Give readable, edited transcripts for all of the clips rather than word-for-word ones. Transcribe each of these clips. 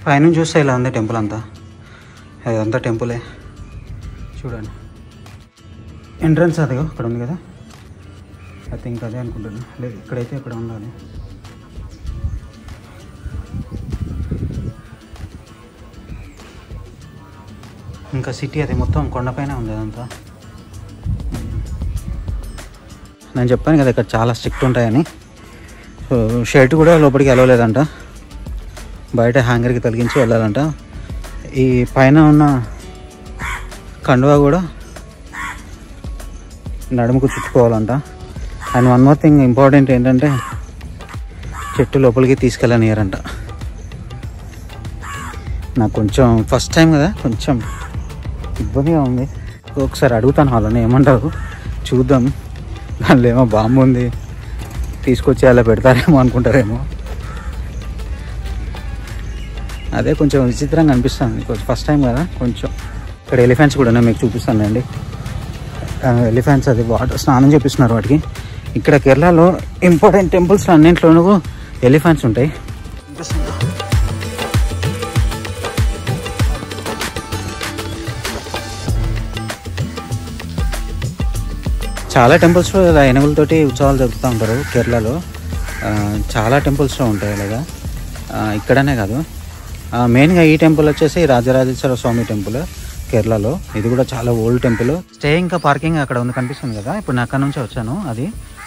పైనుంచి చూస్తే ఇలా ఉంది టెంపుల్ అంతా. అదంతా టెంపులే చూడండి. ఎంట్రన్స్ అదిగో అక్కడ ఉంది కదా, ఐ థింక్ అదే అనుకుంటున్నాను. లేదు ఇక్కడైతే ఇక్కడ ఉండాలి. ఇంకా సిటీ అది మొత్తం కొండపైన ఉంది అదంతా. నేను చెప్పాను కదా ఇక్కడ చాలా స్ట్రిక్ట్ ఉంటాయని. సో షర్ట్ కూడా లోపలికి వెళ్ళలేదంట, బయట హ్యాంగర్కి తొలగించి వెళ్ళాలంట. ఈ పైన ఉన్న కండువా కూడా నడుముకు చుట్టుకోవాలంట. And one more thing important ఏంటంటే చెట్టు లోపలికి తీసుకెళ్ళనియరంట. నాకు కొంచెం ఫస్ట్ టైం కదా, కొంచెం ఇబ్బందిగా ఉంది. ఒకసారి అడుగుతాను వాళ్ళని ఏమంటారు చూద్దాం. దానిలో ఏమో బాంబు ఉంది, తీసుకొచ్చి అలా పెడతారేమో అనుకుంటారేమో. అదే కొంచెం విచిత్రంగా అనిపిస్తుంది, కొంచెం ఫస్ట్ టైం కదా. కొంచెం ఇక్కడ ఎలిఫెంట్స్ కూడా మీకు చూపిస్తాను అండి. ఎలిఫెంట్స్ అది వాటర్ స్నానం చేపిస్తున్నారు వాటికి. ఇక్కడ కేరళలో ఇంపార్టెంట్ టెంపుల్స్ అన్నింటిలోనూ ఎలిఫెంట్స్ ఉంటాయి. చాలా టెంపుల్స్లో ఇలా ఏనుగులతోటి ఉత్సవాలు జరుపుతూ ఉంటారు కేరళలో. చాలా టెంపుల్స్లో ఉంటాయి అలాగా, ఇక్కడనే కాదు. మెయిన్గా ఈ టెంపుల్ వచ్చేసి రాజరాజేశ్వర స్వామి టెంపుల్ కేరళలో. ఇది కూడా చాలా ఓల్డ్ టెంపుల్. స్టే ఇంకా పార్కింగ్ అక్కడ ఉంది, కనిపిస్తుంది కదా. ఇప్పుడు నేను అక్కడ నుంచి వచ్చాను, అది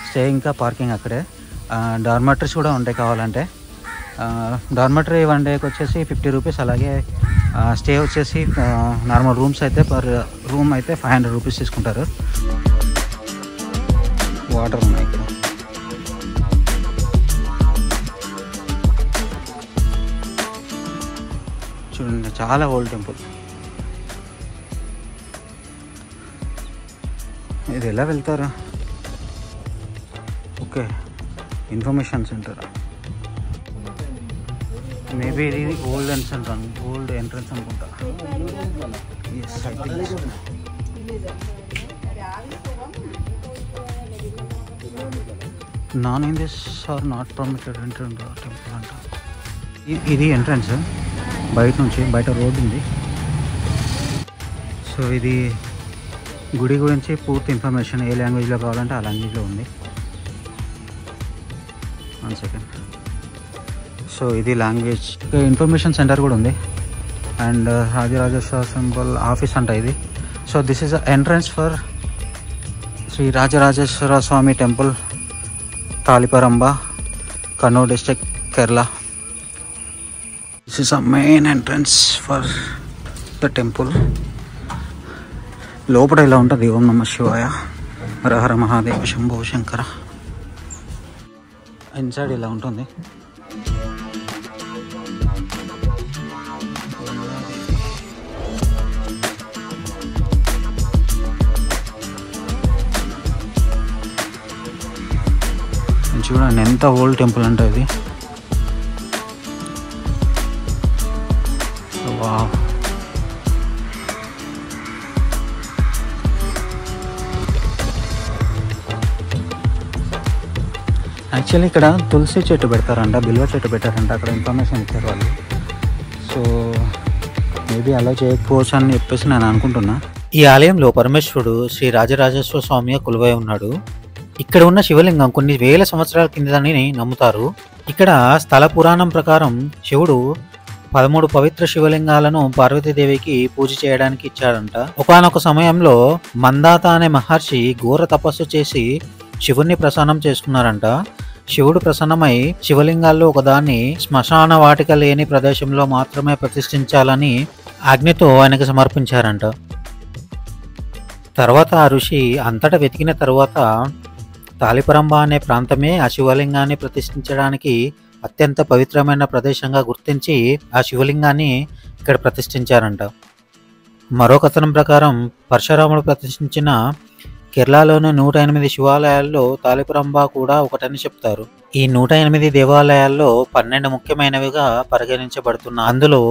స్టే ఇంకా పార్కింగ్ అక్కడే. డార్మెటరీస్ కూడా ఉంటాయి కావాలంటే. డార్మెటరీ 1 డేకి వచ్చేసి 50 రూపీస్. అలాగే స్టే వచ్చేసి నార్మల్ రూమ్స్ అయితే పర్ రూమ్ అయితే 500 రూపీస్ తీసుకుంటారు. వాటర్ ఉన్నాయి ఇక్కడ. చూడండి చాలా ఓల్డ్ టెంపుల్. ఇది ఎలా వెళ్తారా? Okay, information centre. మేబీ ఇది ఓల్డ్ ఎంట్రన్స్ అనుకుంటా. Non Hindus are not permitted enter temple అంట. ఇది ఎంట్రన్స్. బయట రోడ్ ఉంది. సో ఇది గుడి గురించి పూర్తి ఇన్ఫర్మేషన్ ఏ లాంగ్వేజ్లో కావాలంటే ఆ లాంగ్వేజ్లో ఉంది. 1 సెకండ్. సో ఇది లాంగ్వేజ్. ఇన్ఫర్మేషన్ సెంటర్ కూడా ఉంది. అండ్ రాజరాజేశ్వర సింబల్ ఆఫీస్ అంట ఇది. So this is entrance for Shri Rajarajeshwara Swami temple, Taliparamba, Kannur district, Kerala. This is a main entrance for the temple. లోపల ఇలా ఉంటుంది. ఓం నమ శివాయ, హరహర మహాదేవ, శంభో శంకర. ఇన్సైడ్ ఇలా ఉంటుంది. చూడండి ఎంత ఓల్డ్ టెంపుల్ అంటే ఇది. వావ్. యాక్చువల్లీ ఇక్కడ తులసి చెట్టు పెడతారంట, బిల్వ చెట్టు పెట్టారంట. అక్కడ ఇన్ఫర్మేషన్ ఇచ్చారు వాళ్ళు. సో మేబీ అలా చేయకపోవచ్చు అని చెప్పేసి నేను అనుకుంటున్నా. ఈ ఆలయంలో పరమేశ్వరుడు శ్రీ రాజరాజేశ్వర స్వామిగా కొలువై ఉన్నాడు. ఇక్కడ ఉన్న శివలింగం కొన్ని వేల సంవత్సరాల కిందదని నమ్ముతారు. ఇక్కడ స్థల పురాణం ప్రకారం శివుడు 13 పవిత్ర శివలింగాలను పార్వతీదేవికి పూజ చేయడానికి ఇచ్చాడంట. ఒకానొక సమయంలో మందాత అనే మహర్షి ఘోర తపస్సు చేసి శివుణ్ణి ప్రసన్నం చేసుకున్నారంట. శివుడు ప్రసన్నమై శివలింగాల్లో ఒకదాన్ని శ్మశాన వాటిక లేని ప్రదేశంలో మాత్రమే ప్రతిష్ఠించాలని అగ్నితో ఆయనకు సమర్పించారంట. తర్వాత ఆ ఋషి అంతటా వెతికిన తరువాత తాలిపరంబ అనే ప్రాంతమే ఆ శివలింగాన్ని ప్రతిష్ఠించడానికి అత్యంత పవిత్రమైన ప్రదేశంగా గుర్తించి ఆ శివలింగాన్ని ఇక్కడ ప్రతిష్ఠించారంట. మరో కథనం ప్రకారం పరశురాముడు ప్రతిష్ఠించిన కేరళలోని 108 శివాలయాల్లో తాలిపరంబ కూడా ఒకటని చెప్తారు. ఈ 108 దేవాలయాల్లో 12 ముఖ్యమైనవిగా పరిగణించబడుతున్న అందులో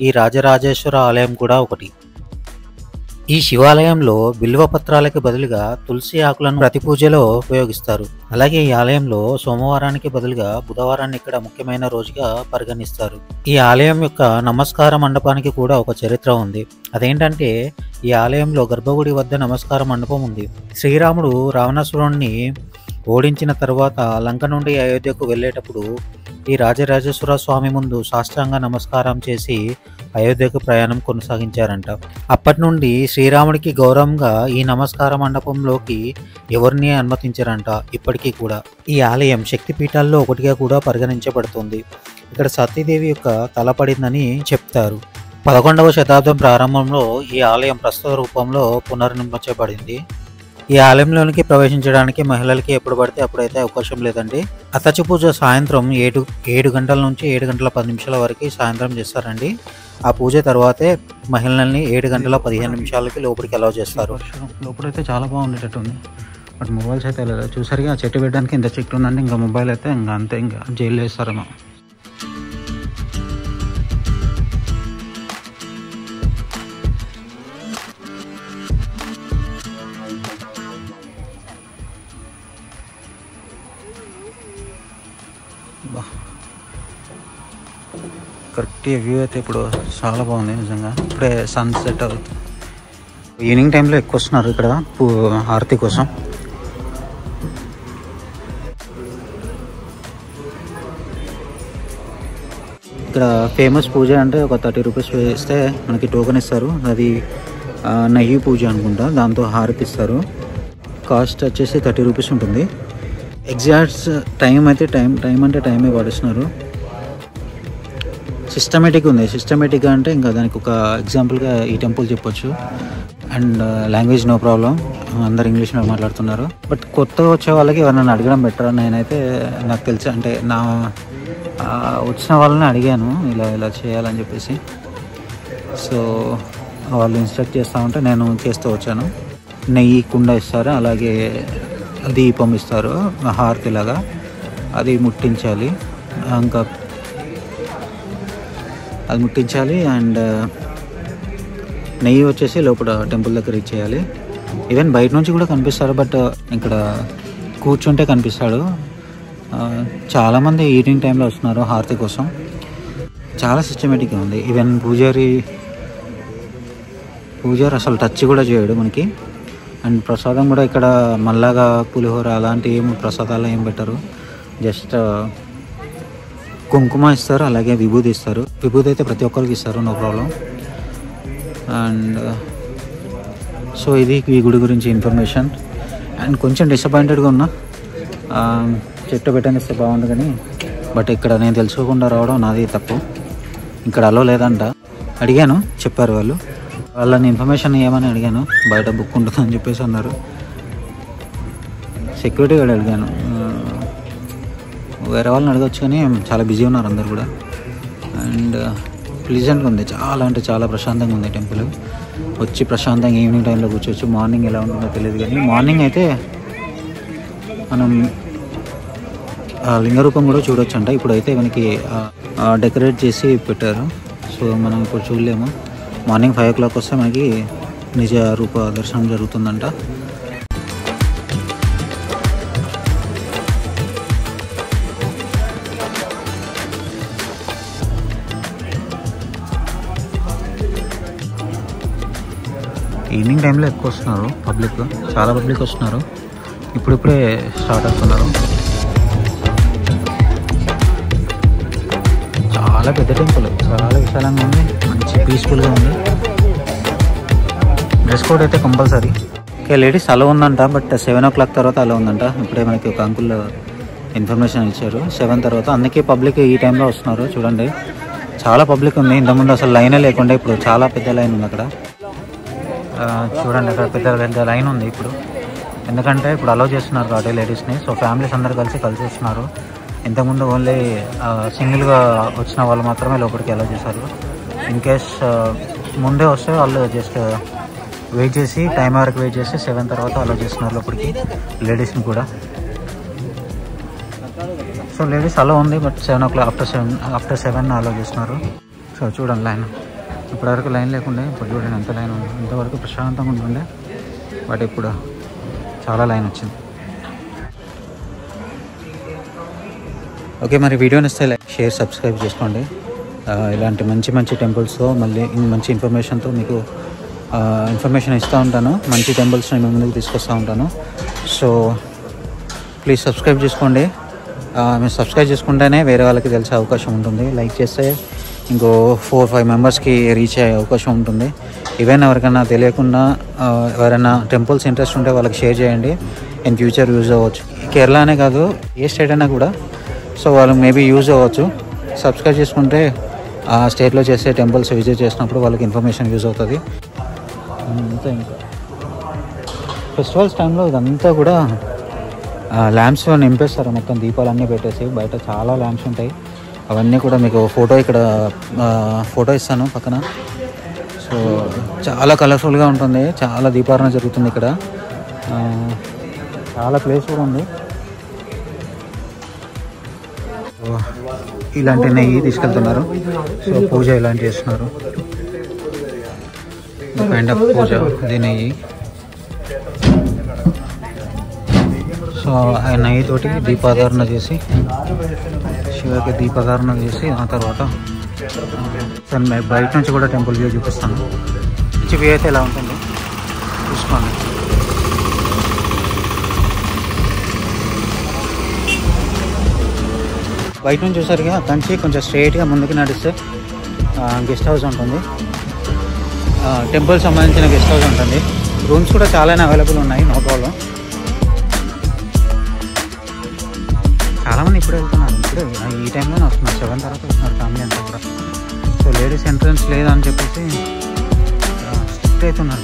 ఈ రాజరాజేశ్వర ఆలయం కూడా ఒకటి. ఈ శివాలయంలో బిల్వ పత్రాలకి బదులుగా తులసి ఆకులను ప్రతి పూజలో ఉపయోగిస్తారు. అలాగే ఈ ఆలయంలో సోమవారానికి బదులుగా బుధవారాన్ని ఇక్కడ ముఖ్యమైన రోజుగా పరిగణిస్తారు. ఈ ఆలయం యొక్క నమస్కార మండపానికి కూడా ఒక చరిత్ర ఉంది. అదేంటంటే ఈ ఆలయంలో గర్భగుడి వద్ద నమస్కార మండపం ఉంది. శ్రీరాముడు రావణాసురుణ్ణి ఓడించిన తర్వాత లంక నుండి అయోధ్యకు వెళ్ళేటప్పుడు ఈ రాజరాజేశ్వర స్వామి ముందు సాష్టాంగ నమస్కారం చేసి అయోధ్యకు ప్రయాణం కొనసాగించారంట. అప్పటి నుండి శ్రీరాముడికి గౌరవంగా ఈ నమస్కార మండపంలోకి ఎవరిని అనుమతించారంట. ఇప్పటికీ కూడా ఈ ఆలయం శక్తిపీఠాల్లో ఒకటిగా కూడా పరిగణించబడుతుంది. ఇక్కడ సతీదేవి యొక్క తల పడిందని చెప్తారు. 11వ శతాబ్దం ప్రారంభంలో ఈ ఆలయం ప్రస్తుత రూపంలో పునర్నిర్మించబడింది. ఈ ఆలయంలోనికి ప్రవేశించడానికి మహిళలకి ఎప్పుడు పడితే అప్పుడైతే అవకాశం లేదండి. అతచి పూజ సాయంత్రం 7 గంటల నుంచి 7 గంటల 10 నిమిషాల వరకు సాయంత్రం చేస్తారండి. ఆ పూజ తర్వాతే మహిళల్ని 7 గంటల 15 నిమిషాలకి లోపలికి అలౌ చేస్తారు. లోపలైతే చాలా బాగుండేటట్టు ఉంది. బట్ మొబైల్స్ అయితే లేదు. చూసారుగా చెట్టు పెట్టడానికి ఇంత చెట్టు ఉందంటే ఇంకా మొబైల్ అయితే ఇంకా అంతే, ఇంకా జైలు వేస్తారేమో. కరెక్ట్ వ్యూ అయితే ఇప్పుడు చాలా బాగుంది నిజంగా. ఇప్పుడే సన్సెట్ అవుతుంది. ఈవినింగ్ టైంలో ఎక్కువ వస్తున్నారు ఇక్కడ హారతి కోసం. ఇక్కడ ఫేమస్ పూజ అంటే ఒక 30 రూపీస్ వేస్తే మనకి టోకెన్ ఇస్తారు. అది నెయ్యి పూజ అనుకుంటా. దాంతో హారతి ఇస్తారు. కాస్ట్ వచ్చేసి 30 రూపీస్ ఉంటుంది. ఎగ్జాక్ట్ టైం అయితే టైం అంటే టైమే పడుతున్నారు. సిస్టమేటిక్ ఉంది. సిస్టమేటిక్గా అంటే ఇంకా దానికి ఒక ఎగ్జాంపుల్గా ఈ టెంపుల్ చెప్పొచ్చు. అండ్ లాంగ్వేజ్ నో ప్రాబ్లం, అందరు ఇంగ్లీష్లో మాట్లాడుతున్నారు. బట్ కొత్తగా వచ్చే వాళ్ళకి ఎవరైనా అడగడం బెటర్. నేనైతే నాకు తెలిసి అంటే నా వచ్చిన వాళ్ళని అడిగాను ఇలా చేయాలని చెప్పేసి. సో వాళ్ళు ఇన్స్ట్రక్ట్ చేస్తూ ఉంటే నేను చేస్తూ వచ్చాను. నెయ్యి కుండ ఇస్తారు, అలాగే దీపం ఇస్తారు హారతిలాగా, అది ముట్టించాలి. ఇంకా అది ముట్టించాలి. అండ్ నెయ్యి వచ్చేసి లోపల టెంపుల్ దగ్గర ఇచ్చేయాలి. ఈవెన్ బయట నుంచి కూడా కనిపిస్తారు, బట్ ఇక్కడ కూర్చుంటే కనిపిస్తాడు. చాలామంది ఈవినింగ్ టైంలో వస్తున్నారు హారతి కోసం. చాలా సిస్టమేటిక్గా ఉంది. ఈవెన్ పూజారి అసలు టచ్ కూడా చేయడు మనకి. అండ్ ప్రసాదం కూడా ఇక్కడ మళ్ళాగా పులిహోర అలాంటి ఏం ప్రసాదాలు ఏం పెట్టరు. జస్ట్ కుంకుమ ఇస్తారు, అలాగే విభూది ఇస్తారు. విభూది అయితే ప్రతి ఒక్కరికి ఇస్తారు, నో ప్రాబ్లం. అండ్ సో ఇది ఈ గుడి గురించి ఇన్ఫర్మేషన్. అండ్ కొంచెం డిసప్పాయింటెడ్గా ఉన్నా, చెట్టు పెట్టనిస్తే బాగుంది కానీ, బట్ ఇక్కడ నేను తెలుసుకోకుండా రావడం నాది తప్పు. ఇక్కడ అలో లేదంట. అడిగాను, చెప్పారు వాళ్ళని ఇన్ఫర్మేషన్ ఏమని అడిగాను. బయట బుక్ ఉంటుందని చెప్పేసి అన్నారు. సెక్యూరిటీ గార్డ్ అడిగాను. వేరే వాళ్ళని అడగచ్చు కానీ చాలా బిజీ ఉన్నారు అందరు కూడా. అండ్ ప్లీజెంట్గా ఉంది, చాలా అంటే చాలా ప్రశాంతంగా ఉంది టెంపుల్. వచ్చి ప్రశాంతంగా ఈవినింగ్ టైంలో కూర్చోవచ్చు. మార్నింగ్ ఎలా ఉంటుందో తెలియదు కానీ మార్నింగ్ అయితే మనం లింగ రూపం కూడా చూడొచ్చు అంట. ఇప్పుడైతే మనకి డెకరేట్ చేసి పెట్టారు, సో మనం ఇప్పుడు చూడలేము. మార్నింగ్ 5 o'clock వస్తే మనకి నిజ రూప దర్శనం జరుగుతుందంట. ఈవినింగ్ టైంలో ఎక్కువ వస్తున్నారు పబ్లిక్, చాలా పబ్లిక్ వస్తున్నారు. ఇప్పుడిప్పుడే స్టార్ట్ అవుతున్నారు. చాలా పెద్ద టెంపుల్, చాలా విశాలంగా ఉంది, మంచి పీస్ఫుల్గా ఉంది. డ్రెస్ కోడ్ అయితే కంపల్సరీ. ఓకే, లేడీస్ అలా ఉందంట, బట్ 7 o'clock తర్వాత అలా ఉందంట. ఇప్పుడే మనకి ఒక అంకుల్ ఇన్ఫర్మేషన్ ఇచ్చారు 7 తర్వాత. అందుకే పబ్లిక్ ఈ టైంలో వస్తున్నారు. చూడండి చాలా పబ్లిక్ ఉంది. ఇంతకుముందు అసలు లైనే లేకుండా ఇప్పుడు చాలా పెద్ద లైన్ ఉంది అక్కడ. చూడండి అక్కడ పెద్ద లైన్ ఉంది ఇప్పుడు, ఎందుకంటే ఇప్పుడు అలౌ చేస్తున్నారు కాబట్టి లేడీస్ని. సో ఫ్యామిలీస్ అందరు కలిసి వస్తున్నారు. ఇంతకుముందు ఓన్లీ సింగిల్గా వచ్చిన వాళ్ళు మాత్రమే లోపలికి అలౌ చేశారు. ఇన్ కేస్ ముందే వస్తే వాళ్ళు జస్ట్ వెయిట్ చేసి టైం వరకు వెయిట్ చేసి 7 తర్వాత అలౌ చేస్తున్నారు లోపలికి లేడీస్ని కూడా. సో లేడీస్ అలా ఉంది, బట్ 7 o'clock ఆఫ్టర్ 7 అలౌ చేస్తున్నారు. సో చూడండి లైన్ ఇప్పటివరకు లైన్ లేకుండే, ఇప్పుడు చూడండి ఎంత లైన్ ఉంది. ఇంతవరకు ప్రశాంతంగా ఉంటుండే, బట్ ఇప్పుడు చాలా లైన్ వచ్చింది. ఓకే, మరి వీడియోని ఇస్తే లైక్, షేర్, సబ్స్క్రైబ్ చేసుకోండి. ఇలాంటి మంచి మంచి టెంపుల్స్తో మళ్ళీ మంచి ఇన్ఫర్మేషన్తో మీకు ఇన్ఫర్మేషన్ ఇస్తూ ఉంటాను. మంచి టెంపుల్స్ని మేము ముందుకు తీసుకొస్తూ ఉంటాను. సో ప్లీజ్ సబ్స్క్రైబ్ చేసుకోండి. మీరు సబ్స్క్రైబ్ చేసుకుంటేనే వేరే వాళ్ళకి తెలిసే అవకాశం ఉంటుంది. లైక్ చేస్తే ఇంకో 4-5 మెంబర్స్కి రీచ్ అయ్యే అవకాశం ఉంటుంది. ఈవెన్ ఎవరికైనా తెలియకుండా ఎవరైనా టెంపుల్స్ ఇంట్రెస్ట్ ఉంటే వాళ్ళకి షేర్ చేయండి. ఇన్ ఫ్యూచర్ యూజ్ అవ్వచ్చు. కేరళ అనే కాదు, ఏ స్టేట్ అయినా కూడా. సో వాళ్ళు మేబీ యూజ్ అవ్వచ్చు. సబ్స్క్రైబ్ చేసుకుంటే ఆ స్టేట్లో చేసే టెంపుల్స్ విజిట్ చేసినప్పుడు వాళ్ళకి ఇన్ఫర్మేషన్ యూజ్ అవుతుంది. అంతే. ఇంకా ఫెస్టివల్స్ టైంలో ఇదంతా కూడా ల్యాంప్స్లో నింపేస్తారు. మొత్తం దీపాలన్నీ పెట్టేసి బయట చాలా ల్యాంప్స్ ఉంటాయి. అవన్నీ కూడా మీకు ఫోటో ఇస్తాను పక్కన. సో చాలా కలర్ఫుల్గా ఉంటుంది, చాలా దీపారాధన జరుగుతుంది ఇక్కడ. చాలా ప్లేస్ కూడా ఉంది. ఇలాంటి నెయ్యి తీసుకెళ్తున్నారు. సో పూజ ఇలాంటి చేస్తున్నారు. కైండ్ ఆఫ్ పూజ, ఇది నెయ్యి. సో ఆ నెయ్యితోటి దీపాధారణ చేసి, శివకి దీపాధారణ చేసి ఆ తర్వాత బయట నుంచి కూడా టెంపుల్ వ్యూ చూపిస్తాను. మంచి వ్యూ అయితే ఎలా ఉంటుంది చూసుకోండి. బయట నుంచి చూసారుగా, అక్కడి నుంచి కొంచెం స్ట్రైట్గా ముందుకు నడిస్తే గెస్ట్ హౌస్ ఉంటుంది. టెంపుల్ సంబంధించిన గెస్ట్ హౌస్ ఉంటుంది. రూమ్స్ కూడా చాలానే అవైలబుల్ ఉన్నాయి, నో ప్రాబ్లం. చాలామంది ఇప్పుడు వెళ్తున్నారు. ఇప్పుడు ఈ టైంలోనే వస్తున్నారు, 7 తర్వాత వస్తున్నారు ఫ్యామిలీ అంతా కూడా. సో లేడీస్ ఎంట్రన్స్ లేదని చెప్పేసి స్ట్రిక్ట్ అవుతున్నారు.